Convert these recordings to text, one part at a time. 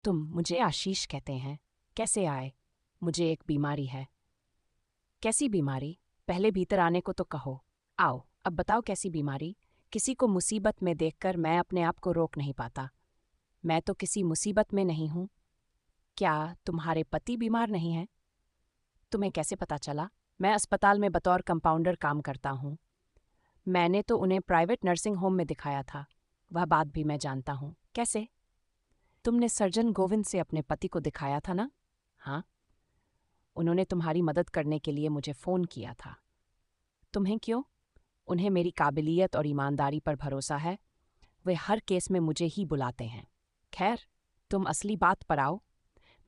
तुम मुझे आशीष कहते हैं। कैसे आए? मुझे एक बीमारी है। कैसी बीमारी? पहले भीतर आने को तो कहो। आओ, अब बताओ कैसी बीमारी? किसी को मुसीबत में देखकर मैं अपने आप को रोक नहीं पाता। मैं तो किसी मुसीबत में नहीं हूं। क्या तुम्हारे पति बीमार नहीं हैं? तुम्हें कैसे पता चला? मैं अस्पताल में बतौर कंपाउंडर काम करता हूं। मैंने तो उन्हें प्राइवेट नर्सिंग होम में दिखाया था। वह बात भी मैं जानता हूं। कैसे? तुमने सर्जन गोविंद से अपने पति को दिखाया था ना? हाँ। उन्होंने तुम्हारी मदद करने के लिए मुझे फ़ोन किया था। तुम्हें क्यों? उन्हें मेरी काबिलियत और ईमानदारी पर भरोसा है। वे हर केस में मुझे ही बुलाते हैं। खैर, तुम असली बात पर आओ।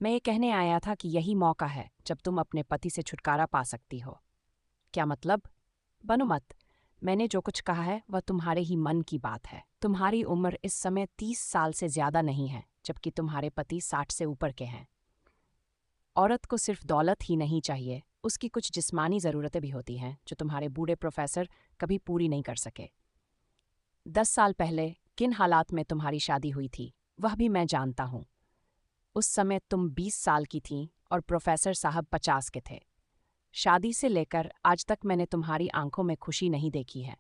मैं ये कहने आया था कि यही मौका है जब तुम अपने पति से छुटकारा पा सकती हो। क्या मतलब? बनो मत। मैंने जो कुछ कहा है वह तुम्हारे ही मन की बात है। तुम्हारी उम्र इस समय 30 साल से ज्यादा नहीं है, जबकि तुम्हारे पति 60 से ऊपर के हैं। औरत को सिर्फ दौलत ही नहीं चाहिए, उसकी कुछ जिस्मानी ज़रूरतें भी होती हैं जो तुम्हारे बूढ़े प्रोफेसर कभी पूरी नहीं कर सके। 10 साल पहले किन हालात में तुम्हारी शादी हुई थी वह भी मैं जानता हूँ। उस समय तुम 20 साल की थीं और प्रोफेसर साहब 50 के थे। शादी से लेकर आज तक मैंने तुम्हारी आंखों में खुशी नहीं देखी है।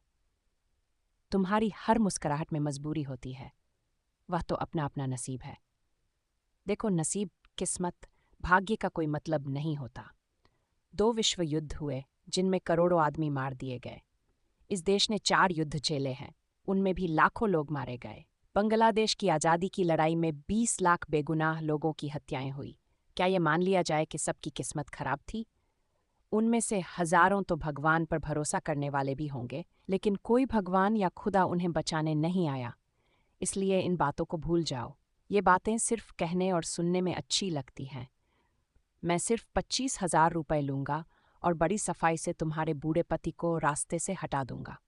तुम्हारी हर मुस्कुराहट में मजबूरी होती है। वह तो अपना अपना नसीब है। देखो, नसीब, किस्मत, भाग्य का कोई मतलब नहीं होता। 2 विश्व युद्ध हुए जिनमें करोड़ों आदमी मार दिए गए। इस देश ने 4 युद्ध झेले हैं, उनमें भी लाखों लोग मारे गए। बांग्लादेश की आज़ादी की लड़ाई में 20 लाख बेगुनाह लोगों की हत्याएं हुई। क्या ये मान लिया जाए कि सबकी किस्मत खराब थी? उनमें से हजारों तो भगवान पर भरोसा करने वाले भी होंगे, लेकिन कोई भगवान या खुदा उन्हें बचाने नहीं आया। इसलिए इन बातों को भूल जाओ। ये बातें सिर्फ कहने और सुनने में अच्छी लगती हैं। मैं सिर्फ 25,000 रुपये लूंगा और बड़ी सफाई से तुम्हारे बूढ़े पति को रास्ते से हटा दूंगा।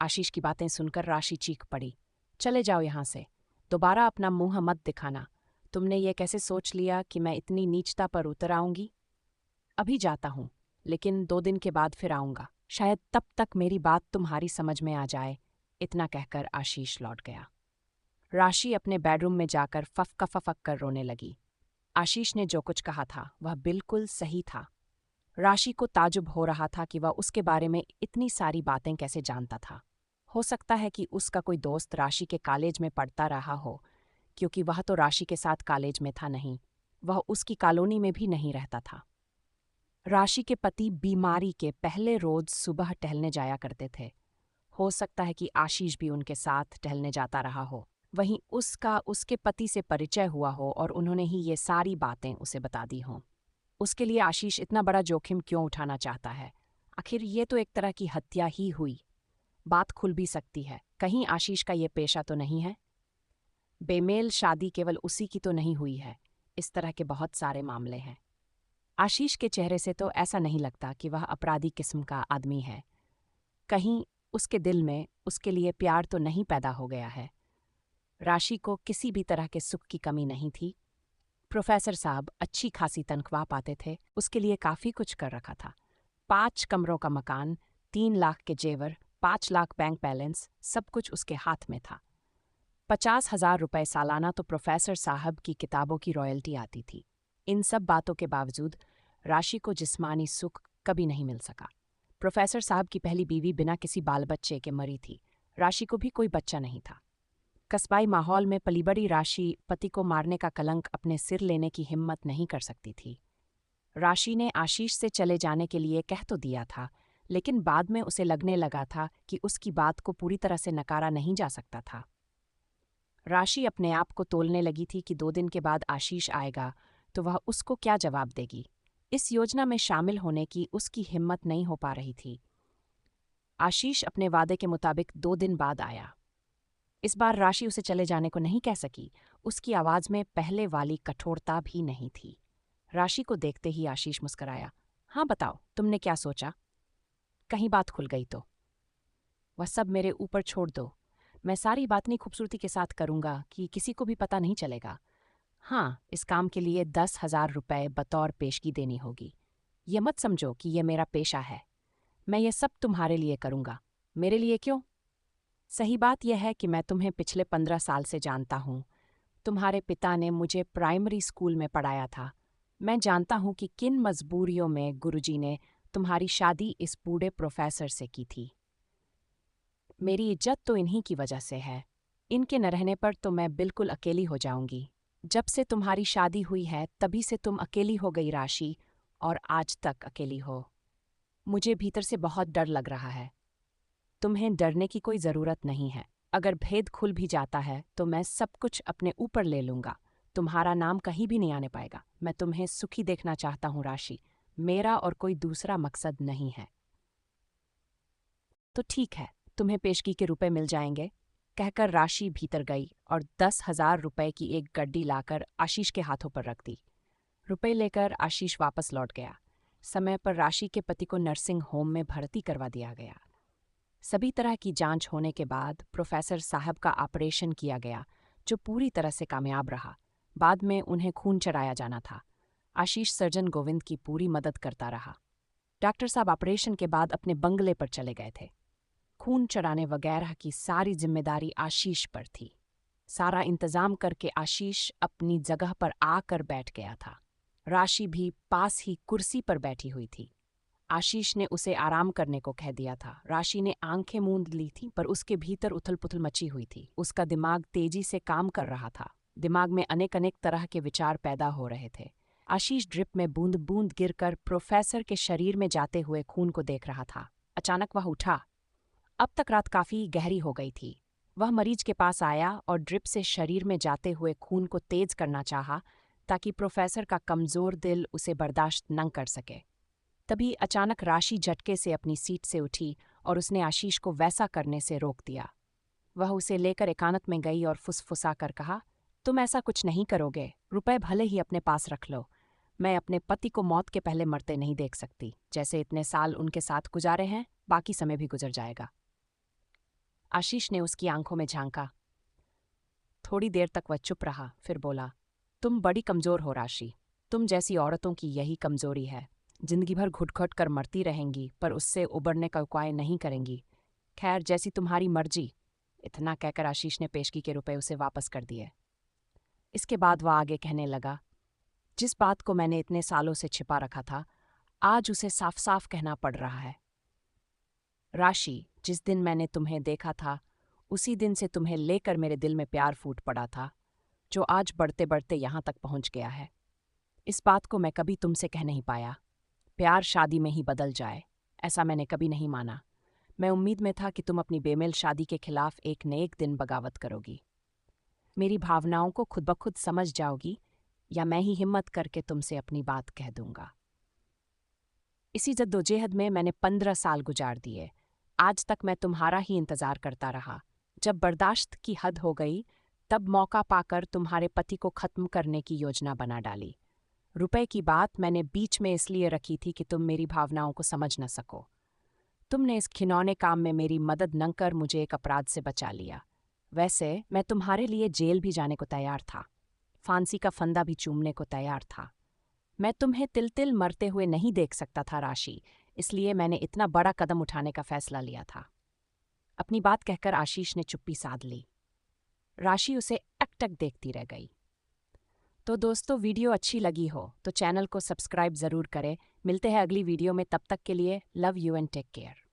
आशीष की बातें सुनकर राशि चीख पड़ी। चले जाओ यहाँ से। दोबारा अपना मुंह मत दिखाना। तुमने ये कैसे सोच लिया कि मैं इतनी नीचता पर उतर आऊंगी? अभी जाता हूँ, लेकिन 2 दिन के बाद फिर आऊंगा। शायद तब तक मेरी बात तुम्हारी समझ में आ जाए। इतना कहकर आशीष लौट गया। राशि अपने बेडरूम में जाकर फफक फफक कर रोने लगी। आशीष ने जो कुछ कहा था वह बिल्कुल सही था। राशि को ताजुब हो रहा था कि वह उसके बारे में इतनी सारी बातें कैसे जानता था। हो सकता है कि उसका कोई दोस्त राशि के कॉलेज में पढ़ता रहा हो, क्योंकि वह तो राशि के साथ कॉलेज में था नहीं, वह उसकी कॉलोनी में भी नहीं रहता था। राशि के पति बीमारी के पहले रोज सुबह टहलने जाया करते थे। हो सकता है कि आशीष भी उनके साथ टहलने जाता रहा हो। वहीं उसका उसके पति से परिचय हुआ हो और उन्होंने ही ये सारी बातें उसे बता दी हों। उसके लिए आशीष इतना बड़ा जोखिम क्यों उठाना चाहता है? आखिर ये तो एक तरह की हत्या ही हुई। बात खुल भी सकती है। कहीं आशीष का ये पेशा तो नहीं है? बेमेल शादी केवल उसी की तो नहीं हुई है। इस तरह के बहुत सारे मामले हैं। आशीष के चेहरे से तो ऐसा नहीं लगता कि वह अपराधी किस्म का आदमी है। कहीं उसके दिल में उसके लिए प्यार तो नहीं पैदा हो गया है। राशि को किसी भी तरह के सुख की कमी नहीं थी। प्रोफेसर साहब अच्छी खासी तनख्वाह पाते थे, उसके लिए काफ़ी कुछ कर रखा था। 5 कमरों का मकान, 3 लाख के जेवर, 5 लाख बैंक बैलेंस, सब कुछ उसके हाथ में था। 50,000 रुपये सालाना तो प्रोफेसर साहब की किताबों की रॉयल्टी आती थी। इन सब बातों के बावजूद राशि को जिस्मानी सुख कभी नहीं मिल सका। प्रोफेसर साहब की पहली बीवी बिना किसी बाल बच्चे के मरी थी। राशि को भी कोई बच्चा नहीं था। कस्बाई माहौल में पली बड़ी राशि पति को मारने का कलंक अपने सिर लेने की हिम्मत नहीं कर सकती थी। राशि ने आशीष से चले जाने के लिए कह तो दिया था, लेकिन बाद में उसे लगने लगा था कि उसकी बात को पूरी तरह से नकारा नहीं जा सकता था। राशि अपने आप को तोलने लगी थी कि 2 दिन के बाद आशीष आएगा तो वह उसको क्या जवाब देगी। इस योजना में शामिल होने की उसकी हिम्मत नहीं हो पा रही थी। आशीष अपने वादे के मुताबिक 2 दिन बाद आया। इस बार राशि उसे चले जाने को नहीं कह सकी। उसकी आवाज में पहले वाली कठोरता भी नहीं थी। राशि को देखते ही आशीष मुस्कुराया। हाँ, बताओ, तुमने क्या सोचा? कहीं बात खुल गई तो? वह सब मेरे ऊपर छोड़ दो। मैं सारी बात इतनी खूबसूरती के साथ करूंगा कि किसी को भी पता नहीं चलेगा। हाँ, इस काम के लिए 10,000 रुपये बतौर पेशगी देनी होगी। ये मत समझो कि ये मेरा पेशा है। मैं ये सब तुम्हारे लिए करूंगा। मेरे लिए क्यों? सही बात यह है कि मैं तुम्हें पिछले 15 साल से जानता हूँ। तुम्हारे पिता ने मुझे प्राइमरी स्कूल में पढ़ाया था। मैं जानता हूँ कि किन मजबूरियों में गुरुजी ने तुम्हारी शादी इस बूढ़े प्रोफेसर से की थी। मेरी इज्जत तो इन्हीं की वजह से है। इनके न रहने पर तो मैं बिल्कुल अकेली हो जाऊंगी। जब से तुम्हारी शादी हुई है तभी से तुम अकेली हो गई राशि, और आज तक अकेली हो। मुझे भीतर से बहुत डर लग रहा है। तुम्हें डरने की कोई ज़रूरत नहीं है। अगर भेद खुल भी जाता है तो मैं सब कुछ अपने ऊपर ले लूंगा। तुम्हारा नाम कहीं भी नहीं आने पाएगा। मैं तुम्हें सुखी देखना चाहता हूँ राशि। मेरा और कोई दूसरा मकसद नहीं है। तो ठीक है, तुम्हें पेशगी के रुपए मिल जाएंगे, कहकर राशि भीतर गई और 10,000 रुपए की एक गड्डी लाकर आशीष के हाथों पर रख दी। रुपए लेकर आशीष वापस लौट गया। समय पर राशि के पति को नर्सिंग होम में भर्ती करवा दिया गया। सभी तरह की जांच होने के बाद प्रोफेसर साहब का ऑपरेशन किया गया, जो पूरी तरह से कामयाब रहा। बाद में उन्हें खून चढ़ाया जाना था। आशीष सर्जन गोविंद की पूरी मदद करता रहा। डॉक्टर साहब ऑपरेशन के बाद अपने बंगले पर चले गए थे। खून चढ़ाने वगैरह की सारी जिम्मेदारी आशीष पर थी। सारा इंतजाम करके आशीष अपनी जगह पर आकर बैठ गया था। राशि भी पास ही कुर्सी पर बैठी हुई थी। आशीष ने उसे आराम करने को कह दिया था। राशि ने आंखें मूंद ली थी, पर उसके भीतर उथल पुथल मची हुई थी। उसका दिमाग तेजी से काम कर रहा था। दिमाग में अनेक अनेक तरह के विचार पैदा हो रहे थे। आशीष ड्रिप में बूंद बूंद गिरकर प्रोफेसर के शरीर में जाते हुए खून को देख रहा था। अचानक वह उठा। अब तक रात काफी गहरी हो गई थी। वह मरीज के पास आया और ड्रिप से शरीर में जाते हुए खून को तेज करना चाहा, ताकि प्रोफेसर का कमजोर दिल उसे बर्दाश्त न कर सके। तभी अचानक राशि झटके से अपनी सीट से उठी और उसने आशीष को वैसा करने से रोक दिया। वह उसे लेकर एकांत में गई और फुसफुसा कर कहा, तुम ऐसा कुछ नहीं करोगे। रुपए भले ही अपने पास रख लो। मैं अपने पति को मौत के पहले मरते नहीं देख सकती। जैसे इतने साल उनके साथ गुजारे हैं, बाकी समय भी गुजर जाएगा। आशीष ने उसकी आंखों में झांका। थोड़ी देर तक वह चुप रहा, फिर बोला, तुम बड़ी कमजोर हो राशि। तुम जैसी औरतों की यही कमजोरी है। जिंदगी भर घुट घुट कर मरती रहेंगी, पर उससे उबरने का उपाय नहीं करेंगी। खैर, जैसी तुम्हारी मर्जी। इतना कहकर आशीष ने पेशगी के रुपए उसे वापस कर दिए। इसके बाद वह आगे कहने लगा, जिस बात को मैंने इतने सालों से छिपा रखा था, आज उसे साफ साफ कहना पड़ रहा है। राशि, जिस दिन मैंने तुम्हें देखा था, उसी दिन से तुम्हें लेकर मेरे दिल में प्यार फूट पड़ा था, जो आज बढ़ते बढ़ते यहाँ तक पहुँच गया है। इस बात को मैं कभी तुमसे कह नहीं पाया। प्यार शादी में ही बदल जाए, ऐसा मैंने कभी नहीं माना। मैं उम्मीद में था कि तुम अपनी बेमेल शादी के खिलाफ एक न एक दिन बगावत करोगी। मेरी भावनाओं को खुद ब खुद समझ जाओगी, या मैं ही हिम्मत करके तुमसे अपनी बात कह दूंगा। इसी जद्दोजहद में मैंने 15 साल गुजार दिए। आज तक मैं तुम्हारा ही इंतजार करता रहा। जब बर्दाश्त की हद हो गई, तब मौका पाकर तुम्हारे पति को खत्म करने की योजना बना डाली। रुपए की बात मैंने बीच में इसलिए रखी थी कि तुम मेरी भावनाओं को समझ न सको। तुमने इस खिनौने काम में मेरी मदद न कर मुझे एक अपराध से बचा लिया। वैसे मैं तुम्हारे लिए जेल भी जाने को तैयार था, फांसी का फंदा भी चूमने को तैयार था। मैं तुम्हें तिल तिल मरते हुए नहीं देख सकता था राशि, इसलिए मैंने इतना बड़ा कदम उठाने का फैसला लिया था। अपनी बात कहकर आशीष ने चुप्पी साध ली। राशि उसे अकटक देखती रह गई। तो दोस्तों, वीडियो अच्छी लगी हो तो चैनल को सब्सक्राइब ज़रूर करें। मिलते हैं अगली वीडियो में, तब तक के लिए love you and take care.